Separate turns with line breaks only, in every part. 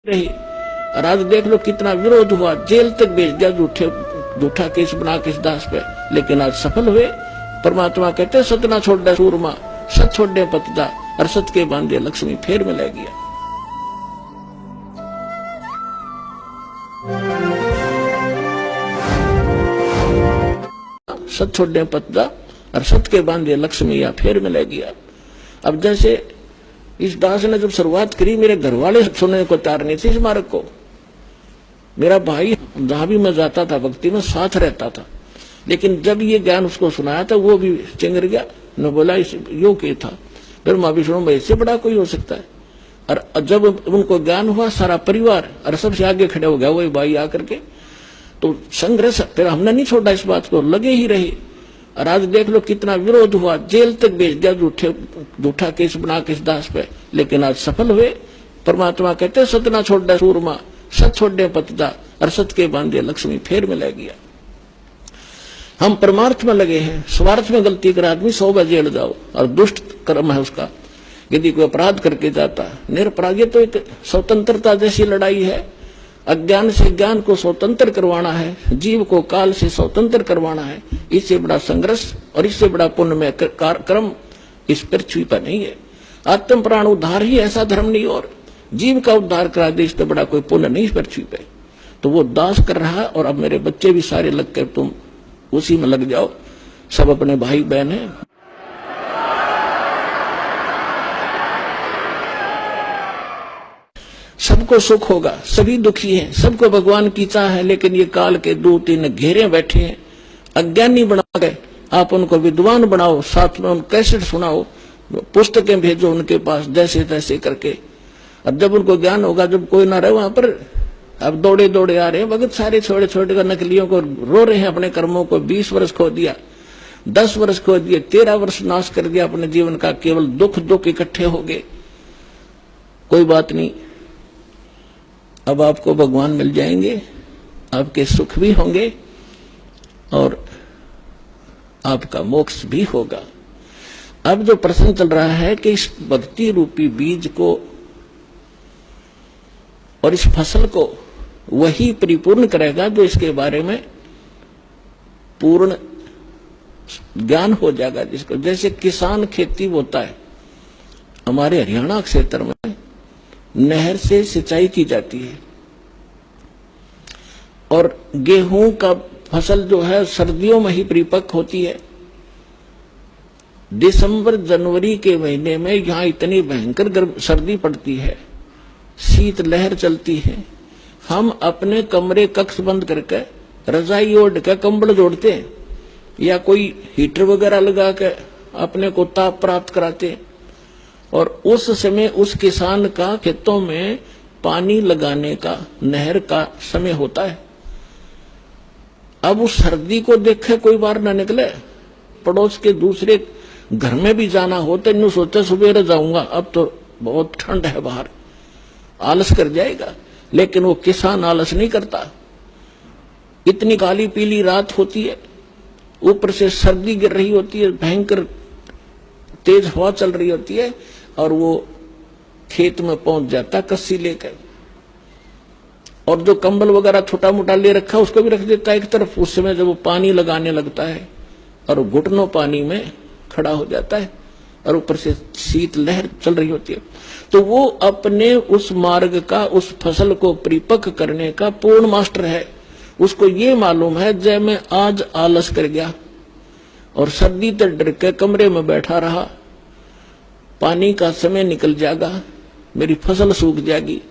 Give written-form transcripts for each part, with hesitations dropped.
रही। और आज देख लो कितना विरोध हुआ, जेल तक भेज दिया झूठा केस बना के इस दास पे, लेकिन आज सफल हुए। परमात्मा कहते सत ना छोड़ दे सूरमा, सत छोड़ दे पतदा, और सत के बांधे लक्ष्मी फेर में ले गया। सत छोड़ दे पतदा और सत के बांधे लक्ष्मी या फेर में ले गया। अब जैसे इस दास ने जब शुरुआत करी, मेरे घर वाले सुनने को तैयार नहीं थे इस मार्ग को। मेरा भाई जहां भी मैं जाता था भक्ति में साथ रहता था, लेकिन जब ये ज्ञान उसको सुनाया था वो भी चिंगर गया, न बोला इस योग के था। फिर माँ विष्णु भाई इससे बड़ा कोई हो सकता है। और जब उनको ज्ञान हुआ सारा परिवार और सबसे आगे खड़े हो गया वही भाई आकर के, तो संघर्ष फिर हमने नहीं छोड़ा, इस बात को लगे ही रहे। और आज देख लो कितना विरोध हुआ, जेल तक भेज दिया झूठा केस बना के इस दास पे, लेकिन आज सफल हुए। परमात्मा कहते सत ना छोड़ दे सूरमा, सत छोड़ दे पतदा, और सत के बांधे लक्ष्मी फेर में ले गया। हम परमार्थ में लगे हैं, स्वार्थ में गलती कर आदमी 100 बार जेल जाओ, और दुष्ट कर्म है उसका। यदि कोई अपराध करके जाता निरपराध, ये तो एक स्वतंत्रता जैसी लड़ाई है। अज्ञान से ज्ञान को स्वतंत्र करवाना है, जीव को काल से स्वतंत्र करवाना है। इससे बड़ा संघर्ष और इससे बड़ा पुण्यमय कर्म इस पृथ्वी पर नहीं है। आत्म प्राण उद्धार ही ऐसा धर्म नहीं, और जीव का उद्धार करा दे इससे बड़ा कोई पुण्य नहीं इस पृथ्वी पे। तो वो दास कर रहा है, और अब मेरे बच्चे भी सारे लग कर तुम उसी में लग जाओ, सब अपने भाई बहन है। सबको सुख होगा, सभी दुखी हैं, सबको भगवान की चाह है, लेकिन ये काल के 2-3 घेरे बैठे हैं, अज्ञानी बना गए। आप उनको विद्वान बनाओ, साथ में उनको कैसेट सुनाओ, पुस्तकें भेजो उनके पास जैसे तैसे करके। अब जब उनको ज्ञान होगा, जब कोई ना रहे वहां पर, अब दौड़े दौड़े आ रहे हैं भगत सारे छोटे छोटे का नकलियों को रो रहे हैं अपने कर्मों को। 20 वर्ष खो दिया, 10 वर्ष खो दिए, 13 वर्ष नाश कर दिया अपने जीवन का, केवल दुख इकट्ठे हो गए। कोई बात नहीं, अब आपको भगवान मिल जाएंगे, आपके सुख भी होंगे और आपका मोक्ष भी होगा। अब जो प्रश्न चल रहा है कि इस भक्ति रूपी बीज को और इस फसल को वही परिपूर्ण करेगा जो इसके बारे में पूर्ण ज्ञान हो जाएगा जिसको। जैसे किसान खेती होता है, हमारे हरियाणा क्षेत्र में नहर से सिंचाई की जाती है, और गेहूं का फसल जो है सर्दियों में ही परिपक्व होती है। दिसंबर जनवरी के महीने में यहां इतनी भयंकर सर्दी पड़ती है, शीत लहर चलती है। हम अपने कमरे कक्ष बंद करके रजाई ओढ़ के कंबल जोड़ते हैं, या कोई हीटर वगैरह लगा के अपने को ताप प्राप्त कराते हैं। और उस समय उस किसान का खेतों में पानी लगाने का नहर का समय होता है। अब उस सर्दी को देखे कोई बार ना निकले, पड़ोस के दूसरे घर में भी जाना हो तो इन सोचे सुबह जाऊंगा, अब तो बहुत ठंड है बाहर, आलस कर जाएगा। लेकिन वो किसान आलस नहीं करता। इतनी काली पीली रात होती है, ऊपर से सर्दी गिर रही होती है, भयंकर तेज हवा चल रही होती है, और वो खेत में पहुंच जाता कस्सी लेकर, और जो कंबल वगैरह छोटा मोटा ले रखा उसको भी रख देता है एक तरफ। उस समय जब वो पानी लगाने लगता है और घुटनों पानी में खड़ा हो जाता है, और ऊपर से शीत लहर चल रही होती है, तो वो अपने उस मार्ग का, उस फसल को परिपक्व करने का पूर्ण मास्टर है। उसको ये मालूम है जब मैं आज आलस कर गया और सर्दी से डर के कमरे में बैठा रहा, पानी का समय निकल जाएगा, मेरी फसल सूख जाएगी,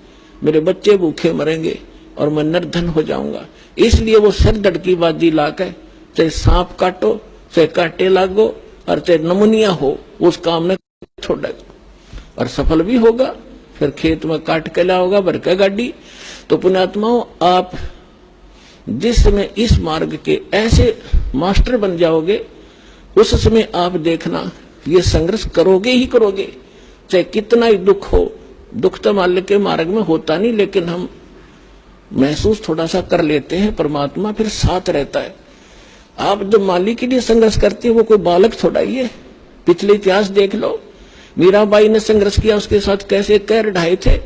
मेरे बच्चे भूखे मरेंगे और मैं निर्धन हो जाऊंगा। इसलिए वो सिर धड़की बाजी लाकर चाहे सांप काटो, चाहे कांटे लागो, और चाहे नमुनिया हो, उस काम ने छोड़ेगा और सफल भी होगा। फिर खेत में काट के लाओगा भर के गाड़ी। तो पुण्यात्माओं, आप जिस समय इस मार्ग के ऐसे मास्टर बन जाओगे, उस समय आप देखना ये संघर्ष करोगे ही करोगे, चाहे कितना ही दुख हो। दुख तो मान के मार्ग में होता नहीं, लेकिन हम महसूस थोड़ा सा कर लेते हैं, परमात्मा फिर साथ रहता है। आप जब माली के लिए संघर्ष करते हैं, वो कोई बालक थोड़ा ही है। पिछले इतिहास देख लो, मीराबाई ने संघर्ष किया, उसके साथ कैसे कैर ढाए थे,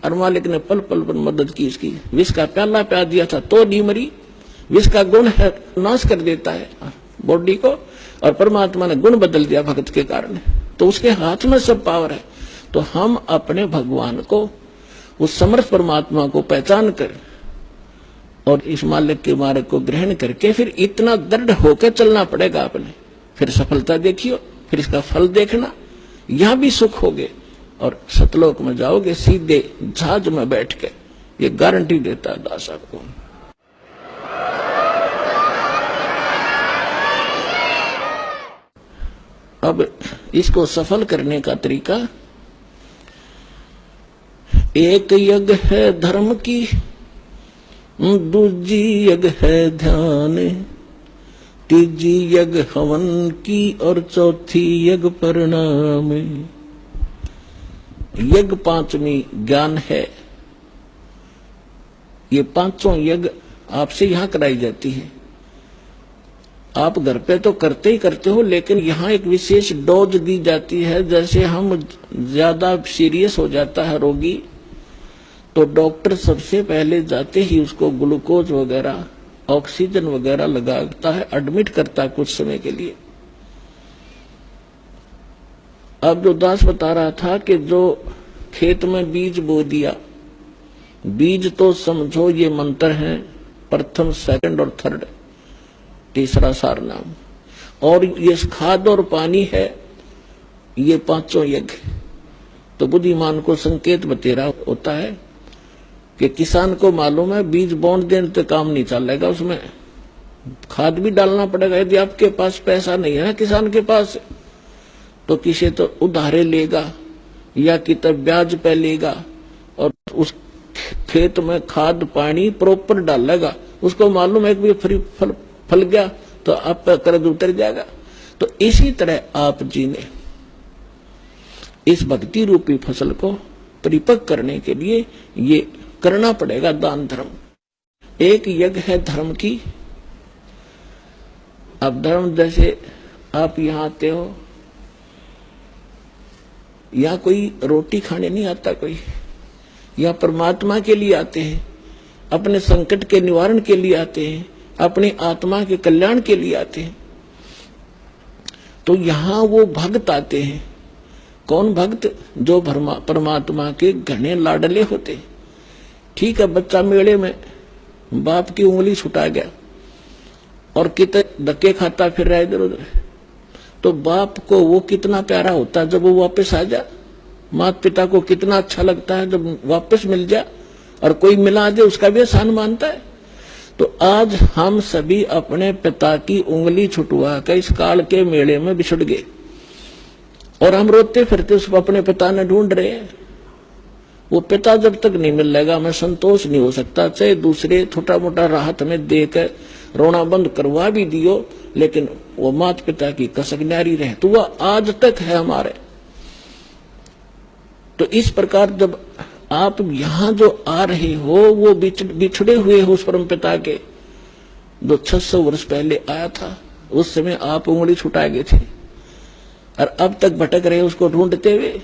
और मालिक ने पल पल पर मदद की इसकी। विष का प्याला प्यार दिया था तो नहीं मरी। विष का गुण है, नाश कर देता है बॉडी को, और परमात्मा ने गुण बदल दिया भक्त के कारण, तो उसके हाथ में सब पावर है। तो हम अपने भगवान को, उस समर्थ परमात्मा को पहचान कर और इस मालिक के मार्ग को ग्रहण करके फिर इतना दृढ़ होकर चलना पड़ेगा अपने। फिर सफलता देखियो, फिर इसका फल देखना, यहां भी सुख होगे और सतलोक में जाओगे सीधे जहाज में बैठ के। ये गारंटी देता है दास आपको। अब इसको सफल करने का तरीका, एक यज्ञ है धर्म की, दूजी यज्ञ है ध्यान, तीजी यज्ञ हवन की और चौथी यज्ञ परिणाम। यज्ञ पांचवी ज्ञान है। ये पांचों यज्ञ आपसे यहां कराई जाती है। आप घर पे तो करते ही करते हो, लेकिन यहाँ एक विशेष डोज दी जाती है। जैसे हम ज्यादा सीरियस हो जाता है रोगी, तो डॉक्टर सबसे पहले जाते ही उसको ग्लूकोज वगैरह, ऑक्सीजन वगैरह लगाता है, एडमिट करता है कुछ समय के लिए। अब जो दास बता रहा था कि जो खेत में बीज बो दिया, बीज तो समझो ये मंत्र है, प्रथम, सेकंड और थर्ड, तीसरा सार नाम, और ये खाद और पानी है, ये पांचों यज्ञ। तो बुद्धिमान को संकेत बतेरा होता है कि किसान को मालूम है बीज बोन देने तो काम नहीं चलेगा, उसमें खाद भी डालना पड़ेगा। यदि आपके पास पैसा नहीं है किसान के पास, तो किसी तो उधारे लेगा या कितना ब्याज पे लेगा और उस खेत में खाद पानी प्रॉपर डालेगा। उसको मालूम है कि फ्री फल गया तो आप पर कर्ज उतर जाएगा। तो इसी तरह आप जी ने इस भक्ति रूपी फसल को परिपक्व करने के लिए ये करना पड़ेगा दान धर्म। एक यज्ञ है धर्म की। अब धर्म जैसे आप यहां आते हो, या कोई रोटी खाने नहीं आता कोई, या परमात्मा के लिए आते हैं, अपने संकट के निवारण के लिए आते हैं, अपनी आत्मा के कल्याण के लिए आते हैं। तो यहां वो भक्त आते हैं। कौन भक्त? जो परमात्मा के घने लाडले होते। ठीक है, बच्चा मेले में बाप की उंगली छुटा गया और कितने धक्के खाता फिर रहा इधर उधर, तो बाप को वो कितना प्यारा होता है जब वो वापस आ जाए। माता पिता को कितना अच्छा लगता है जब वापस मिल जाए, और कोई मिला दे उसका भी एहसान मानता है। तो आज हम सभी अपने पिता की उंगली छुटवा कर इस काल के मेले में बिछड़ गए, और हम रोते फिरते उस अपने पिता ने ढूंढ रहे हैं। वो पिता जब तक नहीं मिलेगा हमें संतोष नहीं हो सकता। चाहे दूसरे छोटा मोटा राहत में देकर रोना बंद करवा भी दियो, लेकिन वो माता पिता की कसक न्यारी रहे तो वह आज तक है हमारे। तो इस प्रकार जब आप यहां जो आ रहे हो, वो बिछड़े हुए हो उस परम पिता के, जो 600 वर्ष पहले आया था। उस समय आप उंगली छुटा गए थे और अब तक भटक रहे उसको ढूंढते हुए।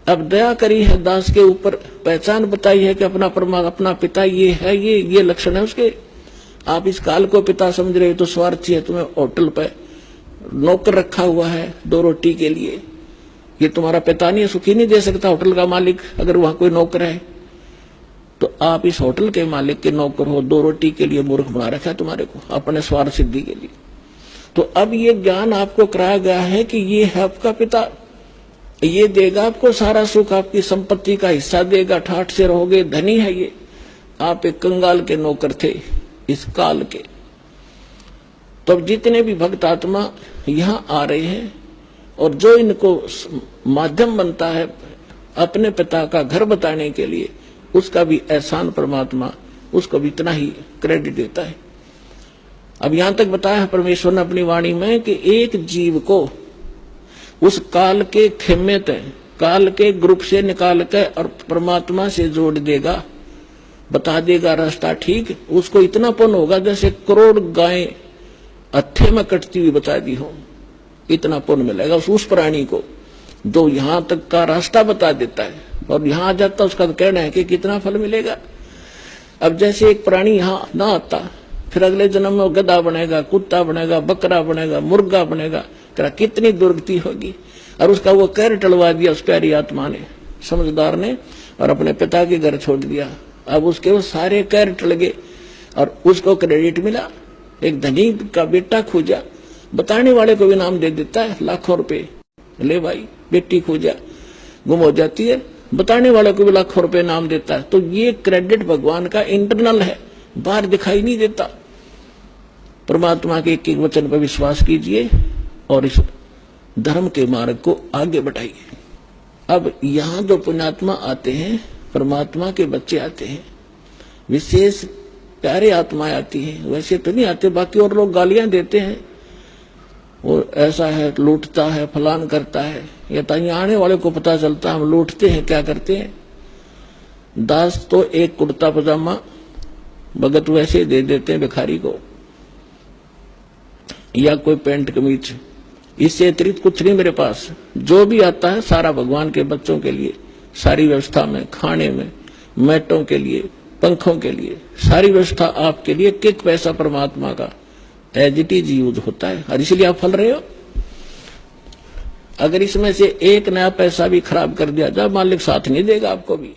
अब दया करी है दास के ऊपर, पहचान बताई है कि अपना पिता ये है, ये लक्षण है उसके। आप इस काल को पिता समझ रहे हो तो स्वार्थी है। तुम्हें होटल पे नौकर रखा हुआ है 2 रोटी के लिए, ये तुम्हारा पिता नहीं है, सुखी नहीं दे सकता होटल का मालिक। अगर वहां कोई नौकर है तो आप इस होटल के मालिक के नौकर हो, 2 रोटी के लिए मूर्ख बना रखा है तुम्हारे को, अपने स्वार्थ सिद्धि के लिए। तो अब ये ज्ञान आपको कराया गया है कि ये है आपका पिता, ये देगा आपको सारा सुख, आपकी संपत्ति का हिस्सा देगा, ठाठ से रहोगे, धनी है ये। आप एक कंगाल के नौकर थे इस काल के। तो अब जितने भी भक्त आत्मा यहां आ रहे हैं और जो इनको माध्यम बनता है अपने पिता का घर बताने के लिए, उसका भी एहसान परमात्मा उसको भी इतना ही क्रेडिट देता है। अब यहां तक बताया है परमेश्वर ने अपनी वाणी में कि एक जीव को उस काल के खेमे तय, काल के ग्रुप से निकाल कर और परमात्मा से जोड़ देगा, बता देगा रास्ता ठीक। उसको इतना पुण्य होगा जैसे करोड़ गायें हत्थे में कटती हुई बता दी हो, इतना पुण्य मिलेगा उस प्राणी को। जो यहां तक का रास्ता बता देता है और यहां आ जाता उसका तो कहना है कि कितना फल मिलेगा। अब जैसे एक प्राणी यहां ना आता, फिर अगले जन्म में वो गधा बनेगा, कुत्ता बनेगा, बकरा बनेगा, मुर्गा बनेगा, कितनी दुर्गति होगी। और उसका वो कहर टलवा दिया उस प्यारी आत्मा ने, समझदार ने, और अपने पिता के घर छोड़ दिया। अब उसके वो सारे कहर टल गए और उसको क्रेडिट मिला। एक धनी का बेटा खोजा, बताने वाले को भी नाम दे देता है लाखों रुपए, ले भाई बेटी खोजा, गुम हो जाती है, बताने वाले को भी लाखों रुपए नाम देता है। तो ये क्रेडिट भगवान का इंटरनल है, बाहर दिखाई नहीं देता। परमात्मा के एक एक वचन पर विश्वास कीजिए और इस धर्म के मार्ग को आगे बढ़ाइए। अब यहां जो पुण्यात्मा आते हैं, परमात्मा के बच्चे आते हैं, विशेष प्यारे आत्माएं आती हैं, वैसे तो नहीं आते। बाकी और लोग गालियां देते हैं, वो ऐसा है, लूटता है, फलान करता है। या तो यहाँ आने वाले को पता चलता हम लूटते हैं, क्या करते हैं। दास तो एक कुर्ता पजामा भगत वैसे दे देते हैं भिखारी को, या कोई पैंट कमीज, इससे अतिरिक्त कुछ नहीं मेरे पास। जो भी आता है सारा भगवान के बच्चों के लिए, सारी व्यवस्था में, खाने में, मैटों के लिए, पंखों के लिए, सारी व्यवस्था आपके लिए। एक पैसा परमात्मा का एज इट इज यूज होता है, और इसलिए आप फल रहे हो। अगर इसमें से एक नया पैसा भी खराब कर दिया जाए, मालिक साथ नहीं देगा आपको भी।